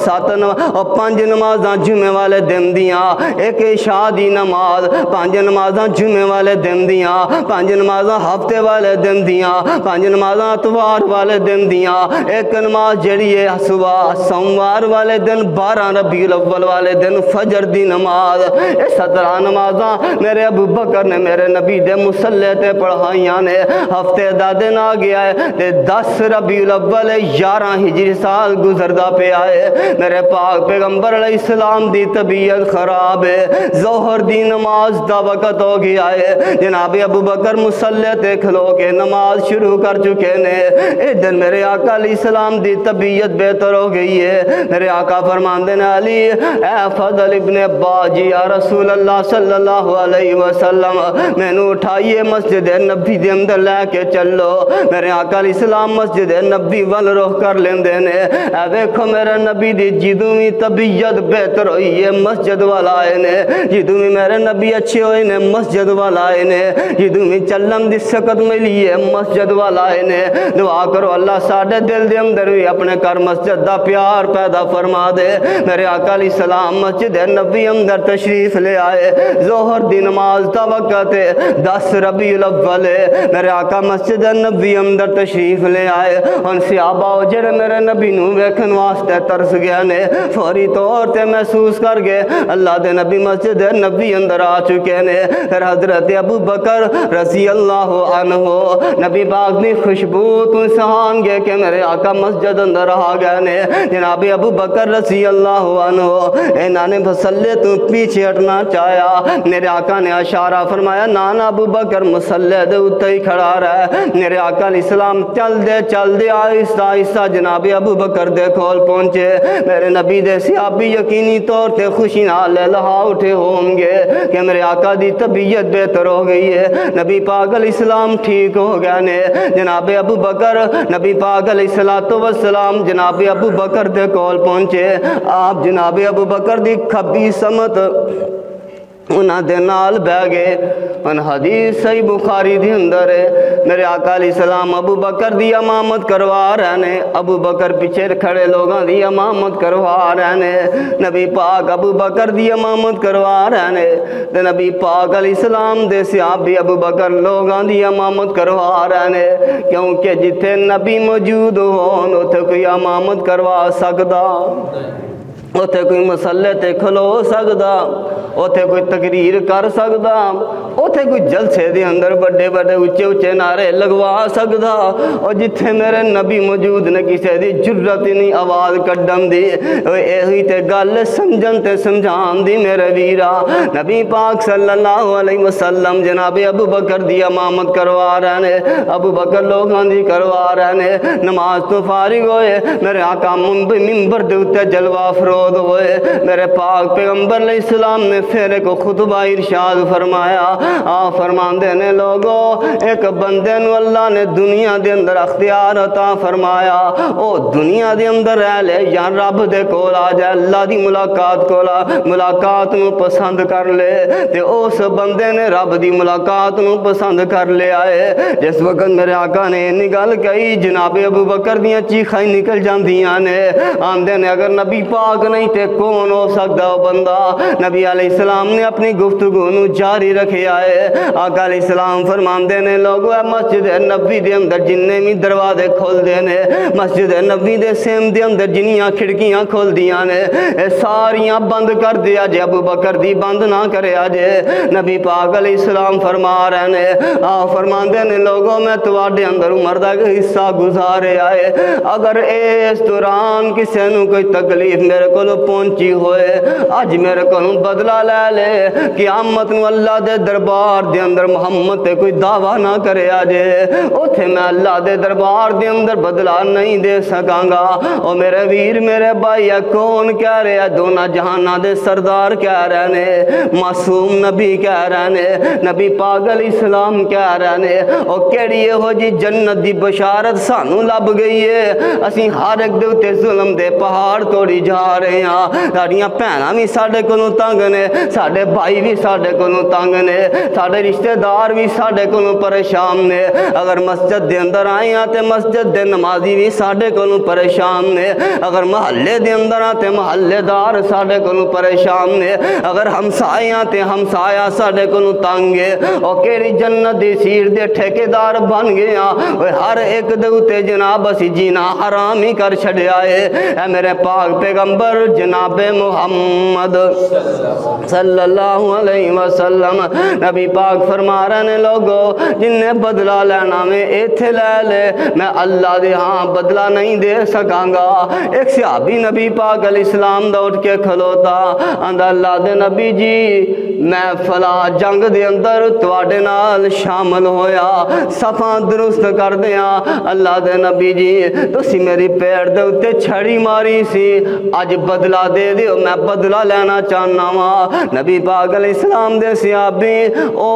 5 نمازاں جمعے والے دن دیاں، ایک عشاء دی نماز، 5 نمازاں جمعے والے دن دیاں، 5 نمازاں ہفتے والے دن دیاں، 5 نمازاں اتوار والے دن دیاں، ایک نماز جڑی ہے صبح سوموار والے دن 12 ربیع الاول والے دن فجر دی نماز، یہ 17 نمازاں میرے ابو بکر نے میرے نبی دے مصلی تے پڑھائیاں نے، ہفتے دا دن آ گیا ہے تے 10 ربیع الاول 11 ہجری سال گزردہ پہ آئے، میرے پاک پیغمبر علیہ السلام دی طبیعت خراب ہے، ظہر دی نماز دا وقت ہو گیا ہے، جناب ابو بکر مصلی تے کھلو کے نماز شروع کر چکے نے، ادھر میرے آقا علیہ السلام دی طبیعت بہتر ہو گئی ہے، میرے آقا فرمان دینے علی اے فضل ابن عباس جی یا رسول اللہ صلی اللہ علیہ وسلم میں نو اٹھائیے مسجد نبی دے اندر لے کے چلو، میرے آقا علیہ السلام مسجد نبی ول رخ کر لیندے نے، اے دیکھو میرے نبی دی جدوں بھی طبیعت بہتر ہوئی ہے مسجد والا آئے نے، جدوں بھی میرے نبی اچھے ہوئے نے مسجد والا آئے نے، جدوں بھی چلن دی سکت ملی ہے مسجد والا آئے نے، دعا کرو اللہ ساڑھے دل دے اندر بھی اپنے کر مسجد دا پیار پیدا فرما دے، میرے آقا علیہ السلام مسجد نبی اندر تشریف لے آئے، ظہر دی نماز دا وقت ہے 10 ربیع الاول ہے، میرے آقا مسجد نبی اندر تشریف لے آئے، ان صحابہ جڑے میرے نبی نو ویکھن واسطے ترس گیا نے، فوری طور تے محسوس کر گئے اللہ دے نبی مسجد نبی اندر آ چکے نے، پھر حضرت ابو بکر رضی اللہ عنہ نبی پاک دی خوشبو تو سہان گے کہ میرے آقا مسجد اندر آ گئے نے جناب ابو بکر رضی اللہ عنہ انہوں نے مسلے تو پیچھے ہٹنا چاہیا میرے آقا نے اشارہ فرمایا نانا ابو بکر مسلے دے اتے ہی کھڑا رہے میرے آقا علیہ السلام چل دے آہستہ آہستہ جناب ابو بکر دے کھول پہنچے میرے نبی دے صحابی یقینی طور تے خوشی نال لہا اٹھے ہوں گے کہ میرے آقا دی طبیعت بہتر ہو گئی ہے نبی پاک علیہ السلام ٹھیک ہو گئے نے جناب ابو بکر نبی پاک علیہ السلام جناب ابو بکر دے کول پہنچے آپ جناب ابو بکر دی کھبی سمت انہاں دے نال بہ گئے ان حدیث صحیح بخاری دی اندر ہے میرے آقا علیہ السلام ابو بکر دی امامت کروا رہنے ابو بکر پیچھے کھڑے لوگاں دی امامت کروا رہنے نبی پاک ابو بکر دی امامت کروا رہنے تے نبی پاک علیہ السلام دے صحابی ابو بکر لوگاں دی امامت کروا رہنے کیونکہ جتھے نبی موجود ہون اتھے کوئی امامت کروا سکدا اتھے کوئی مسلے تے کھلو سکدا اتھے کوئی تقریر کر سکدا اتھے کوئی جلسے دے اندر بڑے بڑے اچھے اچھے نعرے لگوا سکدا اور جتھے میرے نبی موجود نے کسے دی جرت نہیں آواز کڈن دی ایہی تے گل سمجھن تے سمجھان دی میرے ویرا نبی پاک صلی اللہ علیہ وسلم جناب ابو بکر دی امامت کروا رہنے ابو بکر لوگاں دی کروا رہنے نماز تو فارغ ہوئے میرے آقا منبر دے اتے جلوہ فروز ہوئے میرے پاک پیغمبر علیہ السلام نے پھر ایک خطبہ ارشاد فرمایا فرمان دینے لوگو ایک بندے نو اللہ نے دنیا دے اندر اختیار عطا فرمایا او دنیا دے اندر رہ لے یا رب دے کول آ جائے اللہ دی ملاقات نو پسند کر لے تے اس بندے نے رب دی ملاقات نو پسند کر لے آئے جس وقت میرے آقا نے نگل کئی جناب ابو بکر دیاں چیخائیں نکل جاندیاں نے آندے نے اگر نبی پاک نہیں تے کون ہو سکتا وہ بندہ نبی علیہ السلام نے اپنی گفتگو نو جاری رکھے آئے آقا علیہ السلام فرماندے نے لوگو اے مسجد نبی دے اندر جننے بھی دروازے کھول دینے مسجد نبی دے سیم دے اندر جنیاں کھڑکیاں کھول دیاں نے اے ساریاں بند کر دیا جے ابو بکر دی بند نہ کرے آجے نبی پاک علیہ السلام فرما رہے نے فرماندے نے لوگو میں تواڈے اندر عمر دا حصہ گزارے آئے اگر اس دوران کسے نو کوئی تکلیف میرے کو پہنچی ہوئے آج میرے کو بدلہ لے لے قیامت نو اللہ دے دربار دے اندر محمد تے کوئی دعویٰ نہ کرے آجے اتھے میں اللہ دے دربار دے اندر بدلہ نہیں دے سکاں گا اور میرے ویر میرے بھائی کون کہہ رہے ہیں دونہ جہانہ دے سردار کہہ رہے نے معصوم نبی کہہ رہے نے نبی پاک علیہ السلام کہہ رہے نے اور کیڑی ہو جی جنت دی بشارت سانو لب گئی ہے اسی ہر ایک دے ظلم دے پہاڑ توڑی جا رہے ہیں ساڑیاں پہنا بھی ساڑے کو تنگ نے ساڑے بھائی بھی ساڑے کو تنگ نے ساڑے رشتہ دار بھی ساڑے کو پریشان نے اگر مسجد دے اندر آئیں تے مسجد دے نمازی بھی ساڑے کو پریشان نے اگر محلے دے اندر آتے محلے دار ساڑے کو پریشان نے اگر ہمسائیاں تے ہمسایا ساڑے کو تنگے اور کیڑی جنت دی سیر دے ٹھیکے دار بن گیا ہر ایک دوتے جناب اسی جینا حرام ہی کر چھڑے آئے اے میرے پاک پیغمبر جناب محمد صلی اللہ علیہ وسلم نبی پاک فرما رہے لوگو جن نے بدلہ لینا میں ایتھے لے لے میں اللہ دے ہاں بدلہ نہیں دے سکاں گا ایک صحابی نبی پاک علیہ السلام دا اٹھ کے کھلوتا اندر اللہ دے نبی جی میں فلا جنگ دے اندر تواڈے نال شامل ہویا صفاں درست کر دیا اللہ دے نبی جی تسی میری پیڑ دے اتے چھڑی ماری سی اج بدلہ دے دیو میں بدلہ لینا چاہنا وا نبی پاک علیہ السلام دے صحابی او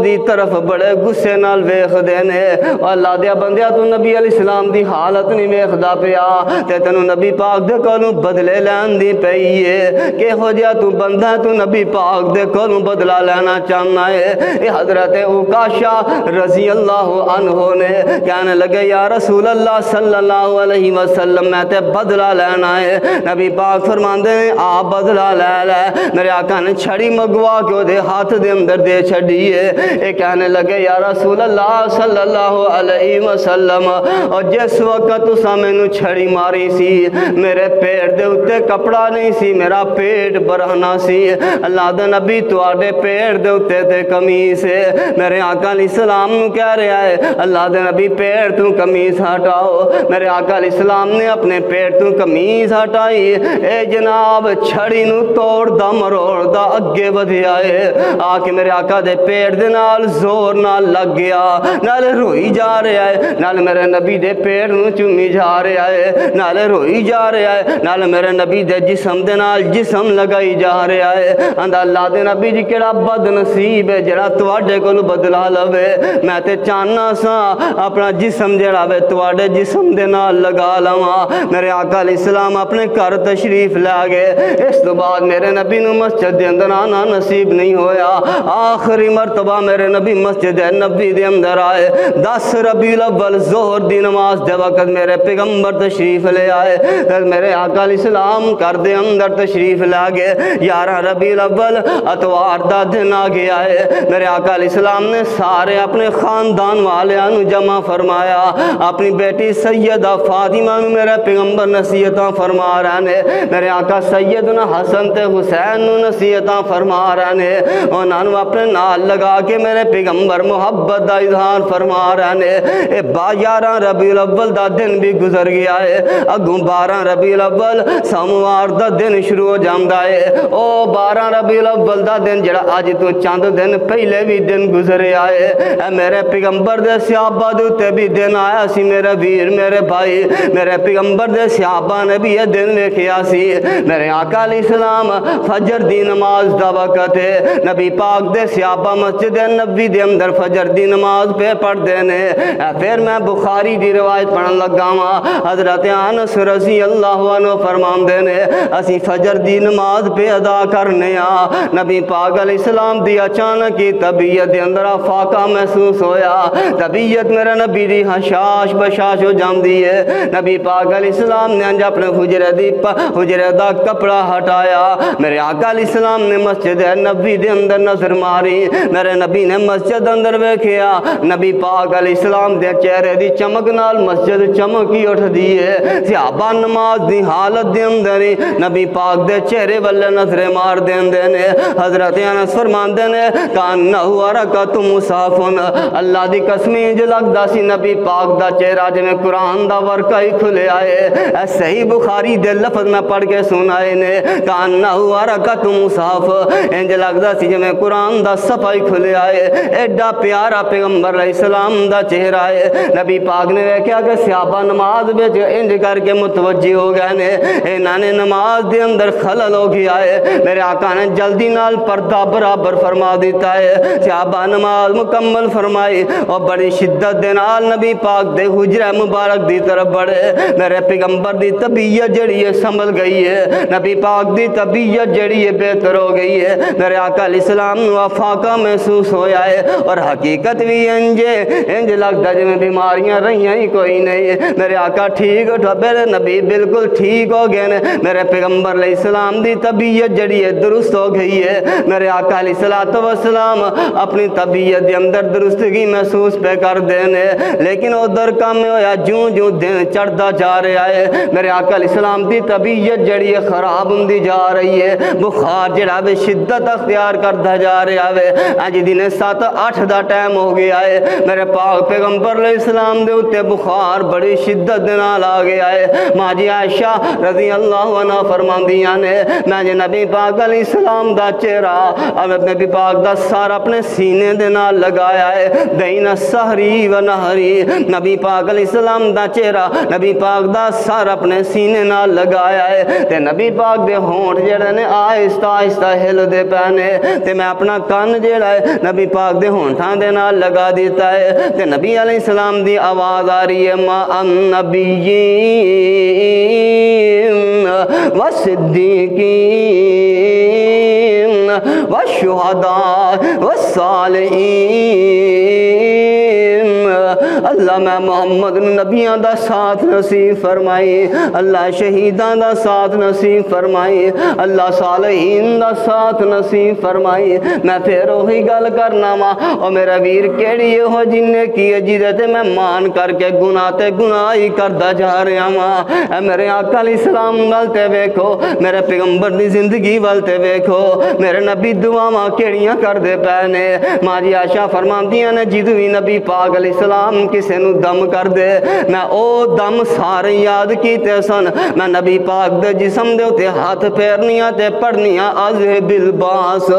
دی طرف بڑے غصے نال ویکھ دینے اللہ دے بندیا تو نبی علیہ السلام دی حالت نہیں ویکھدا پیا تے تینو نبی پاک دے کولوں بدلے لین دی پئی ہے کہ ہو جا تو بندہ تو نبی پاک دے کولوں بدلہ لینا چاہنا ہے اے حضرت اوکاشا رضی اللہ عنہ نے کہنے لگے یا رسول اللہ صلی اللہ علیہ وسلم میں تے بدلہ لینا ہے نبی پاک فرماندے نے آپ بدلا لے لے. میرے آقا نے چھڑی مگوا کے وہ دے ہاتھ دے اندر دے چھڑی ہے. اے کہنے لگے یا رسول اللہ صلی اللہ علیہ وسلم اور جس وقت تسا مینوں چھڑی ماری سی میرے پیٹ دے اتے کپڑا نہیں سی, میرا پیٹ برہنا سی. اللہ دے نبی تواڈے پیٹ دے اتے تے قمیص ہے. میرے آقا علیہ السلام نو کہہ رہا ہے اللہ دے نبی پیٹ تو قمیص ہٹاؤ. میرے آقا علیہ السلام نے اپنے پیٹ تو قمیص ہٹائی. اے جناب چھڑی نو توڑ دا مروڑ دا اگے ودھیا ہے. آ کے میرے آقا دے پیٹ دے نال زور نال لگ گیا, نال روئی جا رہا ہے, نال میرے نبی دے پیٹ نو چومی جا رہا ہے, نال روئی جا رہا ہے, نال میرے نبی دے جسم دے نال جسم لگائی جا رہا ہے. اندر اللہ دے نبی جی کیڑا بد نصیب ہے جڑا تواڈے کول بدلا لوے. میں تے چاہنا سا اپنا جسم جڑا وے تواڈے جسم دے نال لگا لواں. میرے آقا علیہ السلام اپنے گھر تشریف لے گئے. اس تو بعد میرے نبی نو مسجد دے اندر آنا نصیب نہیں ہویا. آخری مرتبہ میرے نبی مسجد نبی دے اندر آئے. 10 ربیع الاول ظہر دی نماز دے وقت میرے پیغمبر تشریف لے آئے. میرے آقا علیہ السلام گھر دے اندر تشریف لے گئے. 11 ربیع الاول اتوار دا دن آ گیا ہے. میرے آقا علیہ السلام نے سارے اپنے خاندان والیاں نو جمع فرمایا. اپنی بیٹی سیدہ فاطمہ نو میرے پیغمبر نصیحتاں فرما رہے ہیں. میرے آقا سیدنا حسن تے حسین نو نصیحتاں فرما رہے ہیں. انہاں نو اپنے نال لگا کے میرے پیغمبر محبت دا اظہار فرما رہے ہیں. اے 11 ربیع الاول دا دن بھی گزر گیا ہے. اگوں 12 ربیع الاول سوموار دا دن شروع ہو جاندا ہے. او 12 ربیع الاول دا دن جڑا اج تو چند دن پہلے بھی دن گزرے آئے. اے میرے پیغمبر دے صحابہ دے تے بھی دن آیا سی. میرے ویر میرے بھائی میرے پیغمبر دے صحابہ نے بھی یہ دن ویکھیا سی. میرے آقا علیہ السلام فجر دی نماز دا وقت ہے. نبی پاک دے صحابہ مسجد نبوی دے اندر فجر دی نماز پہ پڑھ دینے. پھر میں بخاری دی روایت پڑھن لگا ہاں. حضرت انس رضی اللہ عنہ فرماندے نے اسی فجر دی نماز پہ ادا کرنے آ. نبی پاک علیہ السلام دی اچانک کی طبیعت دے اندر فاقہ محسوس ہویا. طبیعت میرے نبی دی حشاش بشاش ہو جاندی ہے. نبی پاک علیہ السلام نے انج اپنے حجرے دا کپڑا ہٹایا. میرے آقا علیہ السلام نے مسجد نبوی دے اندر نظر ماری. میرے نبی نے مسجد اندر ویکھیا. نبی پاک علیہ السلام دے چہرے دی چمک نال مسجد چمکی اٹھ دی ہے. صحابہ نماز دی حالت دے اندر نبی پاک دے چہرے والے نظر مار دیندے نے. حضرت انس فرماندے نے کانہ رکعت مصحفن. اللہ دی قسم انج لگدا سی نبی پاک دا چہرہ جویں قرآن دا ورقہ ہی کھلے آئے. صحیح بخاری دے لفظ میں پڑھ کے سنائے نے کانہ رکعت مصحف. انج لگدا سی جویں قرآن دا صفحہ ہی کھلے آئے. ایڈا پیارا پیغمبر علیہ السلام دا چہرہ ہے. نبی پاک نے ویکھیا کہ صحابہ نماز وچ انج کر کے متوجہ ہو گئے نے. انہاں نے نماز دے اندر خلل ہو گیا ہے. میرے آقا نے جلدی نال پردہ برابر فرما دیتا ہے. صحابہ نماز مکمل فرمائی اور بڑی شدت دے نال نبی پاک دے حجرہ مبارک دی طرف بڑھے. میرے پیغمبر دی طبیعت جڑی ہے سنبھل گئی ہے. نبی پاک دی طبیعت جڑی ہے بہتر ہو گئی ہے. میرے آقا علیہ السلام نو فاقہ محسوس ہویا ہے. اور حقیقت بھی انج لگتا جویں بیماریاں رہیاں ہی کوئی نہیں. میرے آقا ٹھیک اٹھا. میرے نبی بالکل ٹھیک ہو گئے نے. میرے پیغمبر علیہ السلام دی طبیعت جڑی ہے درست ہو گئی ہے. میرے آقا علیہ السلام اپنی طبیعت دے اندر درستگی محسوس پہ کر دینے. لیکن ادھر کام ہویا جوں جوں دن چڑھتا جا رہا ہے. میرے آقا علیہ السلام دی طبیعت جڑی ہے خراب ہوندی جا رہی ہے. بخار جڑا ہے شدت اختیار کرتا جا رہا ہے. اج دن 7-8 دا ٹائم ہو گیا ہے. میرے پاک پیغمبر علیہ السلام دے اوتے بخار بڑی شدت دے نال آ گیا ہے. ماں جی عائشہ رضی اللہ عنہ فرماندیاں نے میں جے نبی پاک علیہ السلام دا چہرہ اب نبی پاک دا سر اپنے سینے دے نال لگایا ہے. بین سحری و نہری. نبی پاک علیہ السلام دا چہرہ نبی پاک دا سر اپنے سینے نال لگایا ہے. تے نبی پاک دے ہونٹ جڑے نے آہستہ آہستہ ہل دے پے. تے میں اپنا کان جڑا ہے نبی پاک دے ہونٹاں دے نال لگا دیتا ہے. تے نبی علیہ السلام دی آواز آ رہی ہے ما النبیین والصدیقین والشہداء والصالحین اللہ میں محمد نبیاں دا ساتھ نصیب فرمائی، اللہ شہیداں دا ساتھ نصیب فرمائی، اللہ صالحین دا ساتھ نصیب فرمائی۔ میں پھر وہی گل کرنا وا، او میرا ویر کیڑی ہو جن نے کی جیدے تے میں مان کر کے گناہ تے گناہ ہی کردا جا رہا وا۔ اے میرے آقا علیہ السلام والتے ویکھو، میرے پیغمبر دی زندگی والتے ویکھو، میرے نبی دعاواں کیڑیاں کردے پے نے۔ ماں جی عائشہ فرماندیاں نے جدوں وی نبی پاک علیہ السلام کسے نو دم کر دے، میں او دم سارے یاد کیتے سن، میں نبی پاک دے جسم دے تے ہاتھ پھیرنیاں تے پڑھنیاں اذهب الباس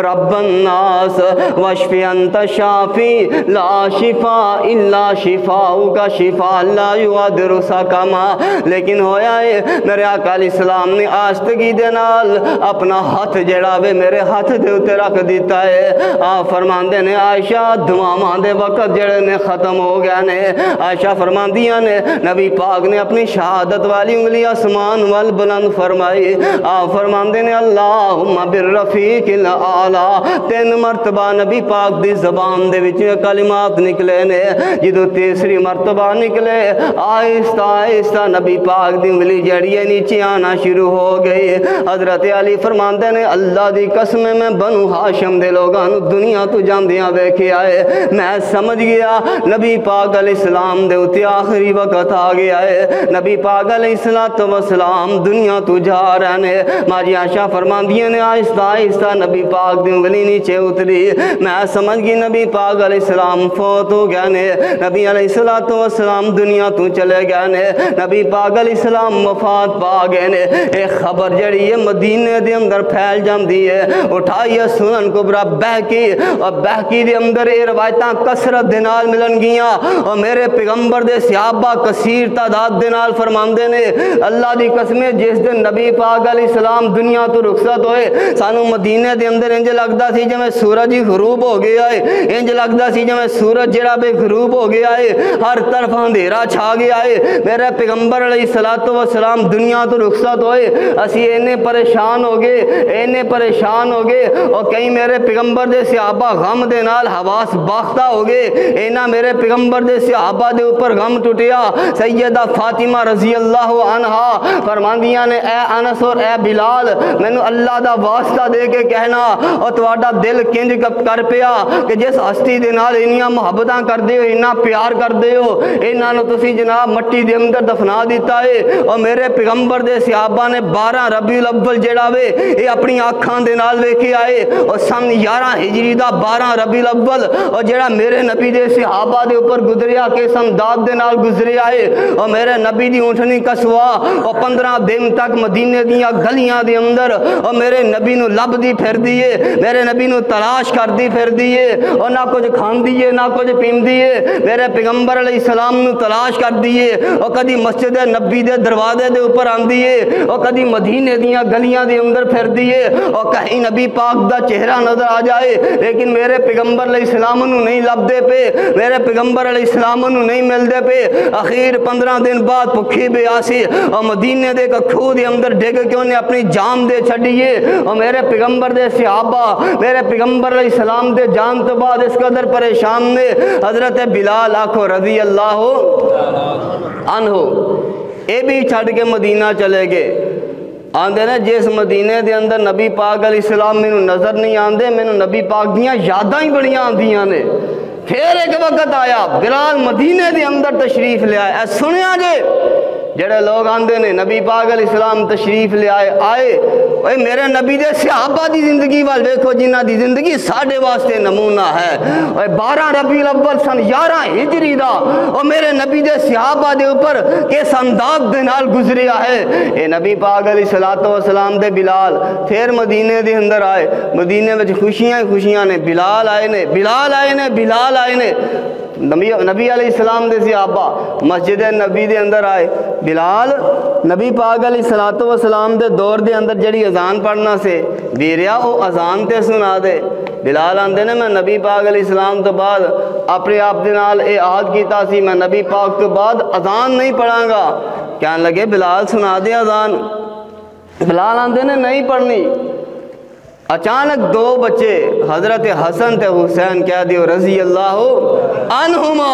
رب الناس واشفی انت شافی لا شفاء الا شفاؤک شفاء لا یغادر سقما۔ لیکن ہویا ہے میرے آقا علیہ السلام نے آستگی دے نال اپنا ہاتھ جڑا وے میرے ہاتھ دے اوتے رکھ دیتا ہے۔ آپ فرماندے نے عائشہ دعاواں دے وقت جڑے نے ختم ہو گئے نے، عائشہ فرماندیاں نے نبی پاک نے اپنی شہادت والی انگلی آسمان وال بلند فرمائی۔ آپ فرماندے نے اللہم بالرفیق الاعلی، 3 مرتبہ نبی پاک دی زبان دے وچ کلمات نکلے نے، جدو تیسری مرتبہ نکلے آہستہ آہستہ نبی پاک دی انگلی جڑی ہے نیچے آنا شروع ہو گئی۔ حضرت علی فرماندے نے اللہ دی قسم میں بنو ہاشم دے لوگاں نو دنیا تو جاندیاں ویکھے آئے، میں سمجھ گیا نبی پاک علیہ السلام دے اتے آخری وقت آ گیا ہے، نبی پاک علیہ السلام دنیا تو جا رہے نے۔ ماجی عائشہ فرماندیاں نے آہستہ آہستہ نبی پاک دی انگلی نیچے اتری، میں سمجھ گئی نبی پاک علیہ السلام فوت ہو گئے نے، نبی علیہ السلام دنیا تو چلے گئے نے، نبی پاک علیہ السلام وفات پا گئے نے۔ ایک خبر جڑی ہے مدینے دے اندر پھیل جاندی ہے، اٹھائیے سنن کبرا بہکی، اور بہکی دے اندر یہ روایتاں کثرت دے نال ملن گیاں، اور میرے پیغمبر دے صحابہ کثیر تعداد دے نال فرماندے نے اللہ دی قسمیں جس دن نبی پاک علیہ السلام دنیا تو رخصت ہوئے سانو مدینے دے اندر انج لگدا سی جویں سورج ہی غروب ہو گیا ہے، انج لگدا سی جویں سورج جڑا بے غروب ہو گیا ہے، ہر طرف اندھیرا چھا گیا ہے۔ میرے پیغمبر علیہ السلام دنیا تو رخصت ہوئے، اسی اینے پریشان ہو گئے، اینے پریشان ہو گئے، اور کئی میرے پیغمبر دے صحابہ غم دے نال حواس باختہ ہو گئے، اینا میرے پیغمبر دے صحابہ دے اوپر غم ٹوٹیا۔ سیدہ فاطمہ رضی اللہ عنہا فرماندیاں نے اے انس اور اے بلال مینو اللہ دا واسطہ دے کے کہنا اور تواڈا دل کنج کر پیا کہ جس ہستی دے نال انیاں محبتاں کردے ہو، انہاں پیار کردے ہو، انہاں نو تسی جناب مٹی دے اندر دفنا دیتا ہے۔ اور میرے پیغمبر دے صحابہ نے 12 ربیع الاول جڑا وے یہ اپنی آنکھاں دے نال ویکھے آئے، اور سن 11 ہجری دا 12 ربیع الاول اور جڑا میرے نبی دے صحابہ دے اوپر گزریا کس انداز دے نال گزرے آئے، اور میرے نبی دی اونٹنی کسوا اور 15 دن تک مدینے دیاں گلیاں دے اندر اور میرے نبی نو لب دی پھر دیے، میرے نبی نو تلاش کر دی پھر دیے، اور نہ کچھ کھان دیے نہ کچھ پین دیے، میرے پیغمبر علیہ السلام نو تلاش کر دیے، اور کدی مسجد نبی دے دروازے دے اوپر آن دیے، اور کدی مدینے دیاں گلیاں دے اندر پھر دیے، اور کہیں نبی پاک دا چہرہ نظر آ جائے لیکن میرے پیغمبر علیہ السلام نو نہیں لب دے پے، میرے پیغمبر علیہ السلام نو نہیں مل دے پے۔ اخیر 15 دن بعد بھکھی بیاسی اور مدینے دے کھو دے اندر ڈگ کے انہیں اپنی جان دے چھڑیے، اور میرے پیغمبر دے صحابہ میرے پیغمبر علیہ السلام دے جان تو بعد اس قدر پریشان نے، حضرت بلال آکھو رضی اللہ عنہ اے بھی چھڑ کے مدینہ چلے گئے۔ آندے نے جس مدینے دے اندر نبی پاک علیہ السلام میں نظر نہیں آندے، میں نبی پاک دیاں یاداں ہی بڑیاں آندیاں نے۔ پھر ایک وقت آیا بلال مدینے دے اندر تشریف لے آئے، اے سنیا جے جڑے لوگ آندے نے نبی پاک علیہ السلام تشریف لے آئے اے میرے نبی دے صحابہ دی زندگی وال دیکھو جنہ دی زندگی ساڈے واسطے نمونہ ہے۔ اے 12 ربیع الاول سن 11 ہجری دا اور میرے نبی دے صحابہ دے اوپر کس انداز دے نال گزریا ہے۔ اے نبی پاک علیہ السلام دے بلال پھر مدینے دے اندر آئے، مدینے وچ خوشیاں ہی خوشیاں نے، بلال آئے نے بلال آئے نے بلال آئے نے۔ نبی علیہ السلام دے صحابہ مسجد نبی دے اندر آئے، بلال نبی پاک علیہ السلام دے دور دے اندر جڑی اذان پڑھنا سے ویریا او اذان تے سنا دے۔ بلال آندے نے میں نبی پاک علیہ السلام تو بعد اپنے آپ دے نال اے عہد کیتا سی میں نبی پاک تو بعد اذان نہیں پڑھاں گا۔ کہنے لگے بلال سنا دے اذان، بلال آندے نے نہیں پڑھنی۔ اچانک 2 بچے حضرت حسن تے حسین کہہ دیو رضی اللہ عنہما